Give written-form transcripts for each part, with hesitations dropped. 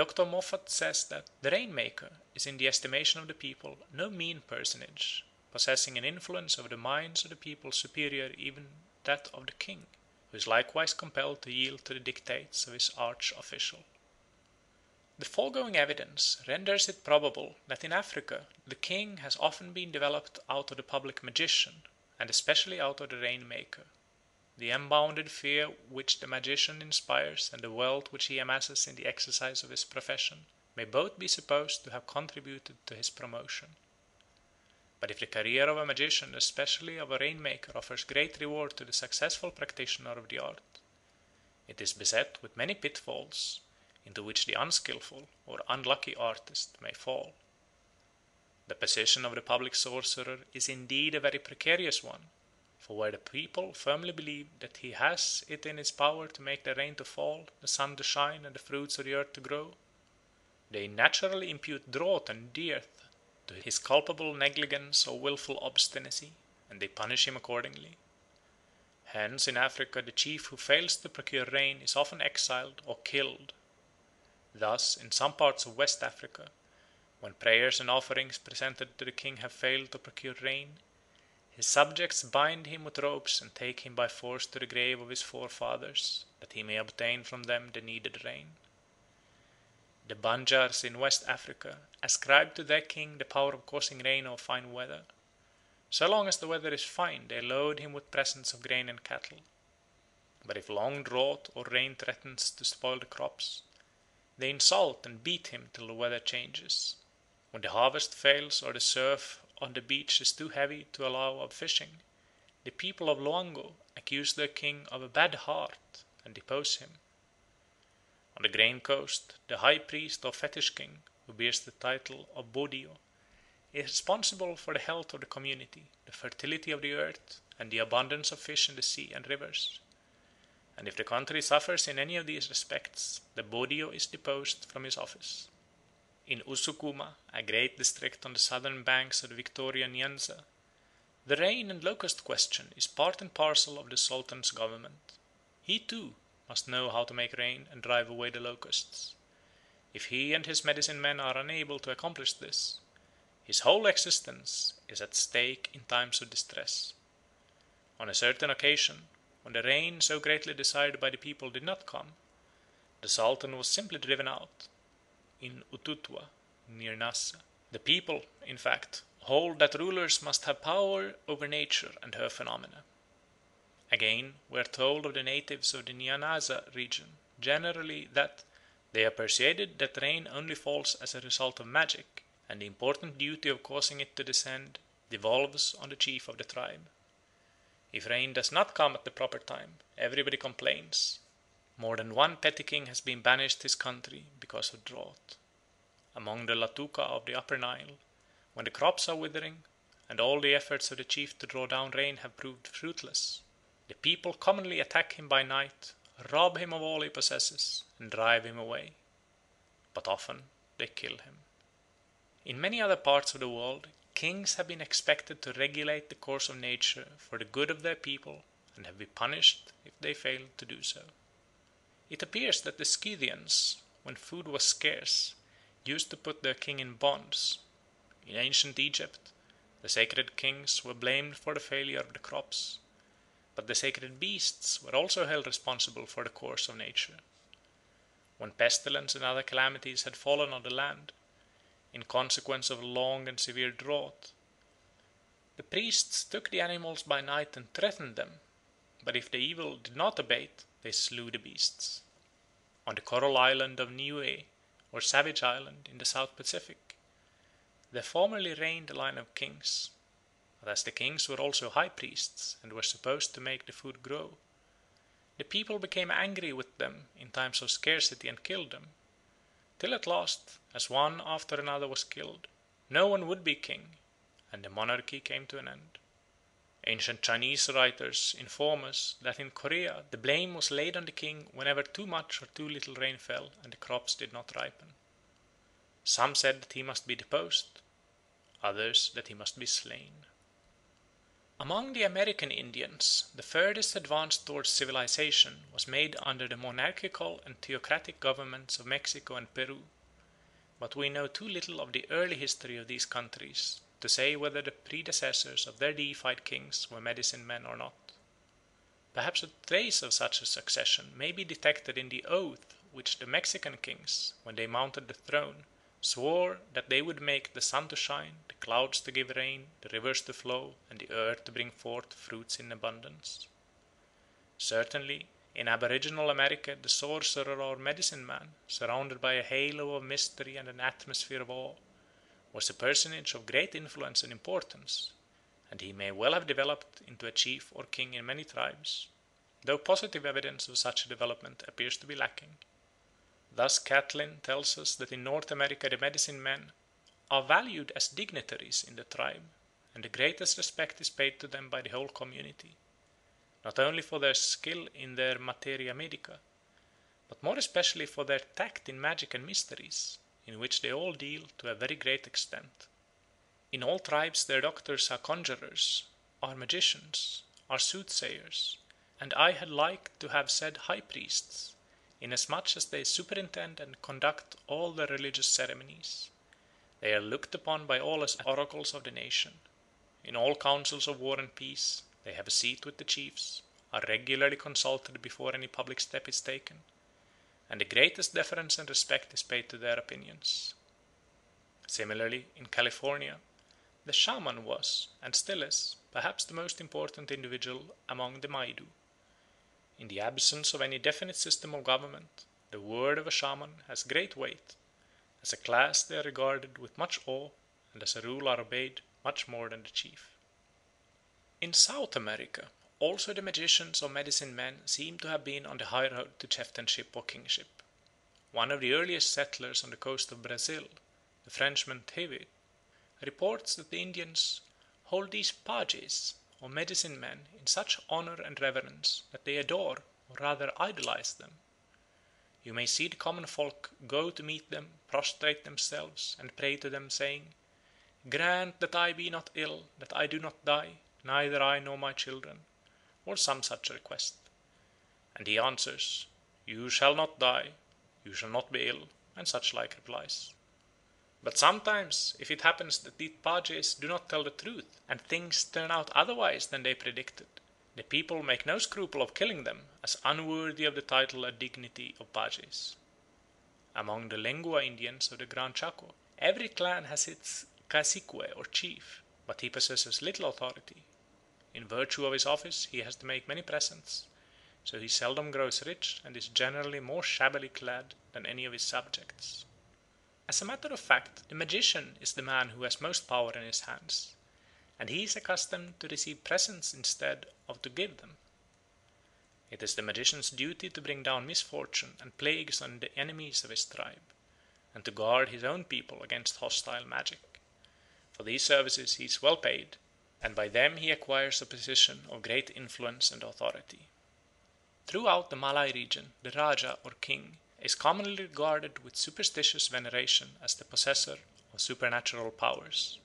Dr. Moffat says that the rainmaker is in the estimation of the people no mean personage, possessing an influence over the minds of the people superior even to that of the king, who is likewise compelled to yield to the dictates of his arch-official. The foregoing evidence renders it probable that in Africa the king has often been developed out of the public magician, and especially out of the rainmaker. The unbounded fear which the magician inspires and the wealth which he amasses in the exercise of his profession may both be supposed to have contributed to his promotion. But if the career of a magician, especially of a rainmaker, offers great reward to the successful practitioner of the art, it is beset with many pitfalls, into which the unskilful or unlucky artist may fall. The position of the public sorcerer is indeed a very precarious one, for where the people firmly believe that he has it in his power to make the rain to fall, the sun to shine, and the fruits of the earth to grow, they naturally impute drought and dearth to his culpable negligence or wilful obstinacy, and they punish him accordingly. Hence in Africa the chief who fails to procure rain is often exiled or killed. Thus in some parts of West Africa, when prayers and offerings presented to the king have failed to procure rain, his subjects bind him with ropes and take him by force to the grave of his forefathers, that he may obtain from them the needed rain. The Banjars in West Africa ascribe to their king the power of causing rain or fine weather. So long as the weather is fine, they load him with presents of grain and cattle. But if long drought or rain threatens to spoil the crops, they insult and beat him till the weather changes. When the harvest fails or the surf on the beach is too heavy to allow of fishing, the people of Loango accuse their king of a bad heart and depose him. On the Grain Coast, the high priest or fetish king, who bears the title of Bough, is responsible for the health of the community, the fertility of the earth, and the abundance of fish in the sea and rivers. And if the country suffers in any of these respects, the Bodio is deposed from his office. In Usukuma, a great district on the southern banks of the Victoria Nyanza, the rain and locust question is part and parcel of the Sultan's government. He too must know how to make rain and drive away the locusts. If he and his medicine men are unable to accomplish this, his whole existence is at stake in times of distress. On a certain occasion, when the rain so greatly desired by the people did not come, the Sultan was simply driven out. In Ututwa, near Nassa, the people, in fact, hold that rulers must have power over nature and her phenomena. Again, we are told of the natives of the Nyanza region, generally that they are persuaded that rain only falls as a result of magic, and the important duty of causing it to descend devolves on the chief of the tribe. If rain does not come at the proper time, everybody complains. More than one petty king has been banished his country because of drought. Among the Latuka of the Upper Nile, when the crops are withering, and all the efforts of the chief to draw down rain have proved fruitless, the people commonly attack him by night, rob him of all he possesses, and drive him away. But often they kill him. In many other parts of the world, kings have been expected to regulate the course of nature for the good of their people, and have been punished if they failed to do so. It appears that the Scythians, when food was scarce, used to put their king in bonds. In ancient Egypt, the sacred kings were blamed for the failure of the crops, but the sacred beasts were also held responsible for the course of nature. When pestilence and other calamities had fallen on the land, in consequence of a long and severe drought, the priests took the animals by night and threatened them, but if the evil did not abate, they slew the beasts. On the coral island of Niue, or Savage Island, in the South Pacific, there formerly reigned a line of kings, but as the kings were also high priests and were supposed to make the food grow, the people became angry with them in times of scarcity and killed them, till at last, as one after another was killed, no one would be king, and the monarchy came to an end. Ancient Chinese writers inform us that in Korea the blame was laid on the king whenever too much or too little rain fell and the crops did not ripen. Some said that he must be deposed, others that he must be slain. Among the American Indians, the furthest advance towards civilization was made under the monarchical and theocratic governments of Mexico and Peru, but we know too little of the early history of these countries to say whether the predecessors of their deified kings were medicine men or not. Perhaps a trace of such a succession may be detected in the oath which the Mexican kings, when they mounted the throne, swore that they would make the sun to shine, the clouds to give rain, the rivers to flow, and the earth to bring forth fruits in abundance. Certainly, in aboriginal America the sorcerer or medicine man, surrounded by a halo of mystery and an atmosphere of awe, was a personage of great influence and importance, and he may well have developed into a chief or king in many tribes, though positive evidence of such a development appears to be lacking. Thus Catlin tells us that in North America the medicine men are valued as dignitaries in the tribe, and the greatest respect is paid to them by the whole community, not only for their skill in their materia medica, but more especially for their tact in magic and mysteries, in which they all deal to a very great extent. In all tribes their doctors are conjurers, are magicians, are soothsayers, and I had like to have said high priests, inasmuch as they superintend and conduct all the religious ceremonies. They are looked upon by all as oracles of the nation. In all councils of war and peace they have a seat with the chiefs, are regularly consulted before any public step is taken, and the greatest deference and respect is paid to their opinions. Similarly, in California, the shaman was, and still is, perhaps the most important individual among the Maidu. In the absence of any definite system of government, the word of a shaman has great weight. As a class they are regarded with much awe, and as a rule are obeyed much more than the chief. In South America also the magicians or medicine men seem to have been on the high road to chieftainship or kingship. One of the earliest settlers on the coast of Brazil, the Frenchman Thévet, reports that the Indians hold these pages, or medicine men, in such honour and reverence that they adore, or rather idolize them. You may see the common folk go to meet them, prostrate themselves, and pray to them, saying, "Grant that I be not ill, that I do not die, neither I nor my children," or some such request. And he answers, "You shall not die, you shall not be ill," and such like replies. But sometimes, if it happens that these pages do not tell the truth, and things turn out otherwise than they predicted, the people make no scruple of killing them, as unworthy of the title and dignity of pages. Among the Lengua Indians of the Gran Chaco, every clan has its cacique or chief, but he possesses little authority. In virtue of his office he has to make many presents, so he seldom grows rich and is generally more shabbily clad than any of his subjects. As a matter of fact, the magician is the man who has most power in his hands, and he is accustomed to receive presents instead of to give them. It is the magician's duty to bring down misfortune and plagues on the enemies of his tribe, and to guard his own people against hostile magic. For these services he is well paid, and by them he acquires a position of great influence and authority. Throughout the Malay region the Raja or king is commonly regarded with superstitious veneration as the possessor of supernatural powers,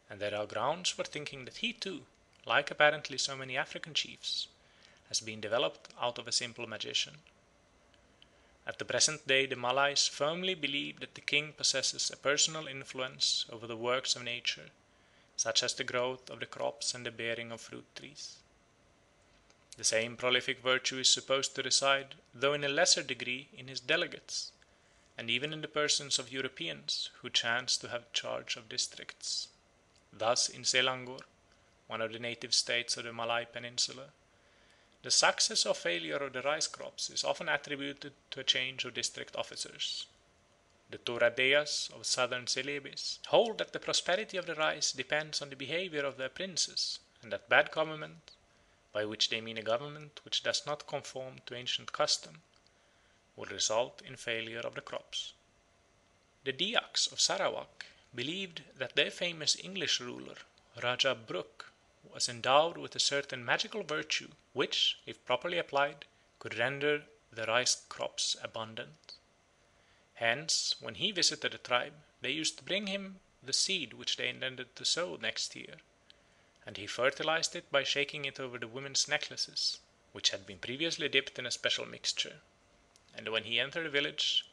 and there are grounds for thinking that he too, like apparently so many African chiefs, has been developed out of a simple magician. At the present day the Malays firmly believe that the king possesses a personal influence over the works of nature, such as the growth of the crops and the bearing of fruit trees. The same prolific virtue is supposed to reside, though in a lesser degree, in his delegates, and even in the persons of Europeans who chance to have charge of districts. Thus in Selangor, one of the native states of the Malay Peninsula, the success or failure of the rice crops is often attributed to a change of district officers. The Toradeas of southern Celebes hold that the prosperity of the rice depends on the behaviour of their princes, and that bad government, by which they mean a government which does not conform to ancient custom, will result in failure of the crops. The Dyaks of Sarawak believed that their famous English ruler, Raja Brooke, was endowed with a certain magical virtue which, if properly applied, could render the rice crops abundant. Hence, when he visited the tribe, they used to bring him the seed which they intended to sow next year, and he fertilised it by shaking it over the women's necklaces, which had been previously dipped in a special mixture; and when he entered a village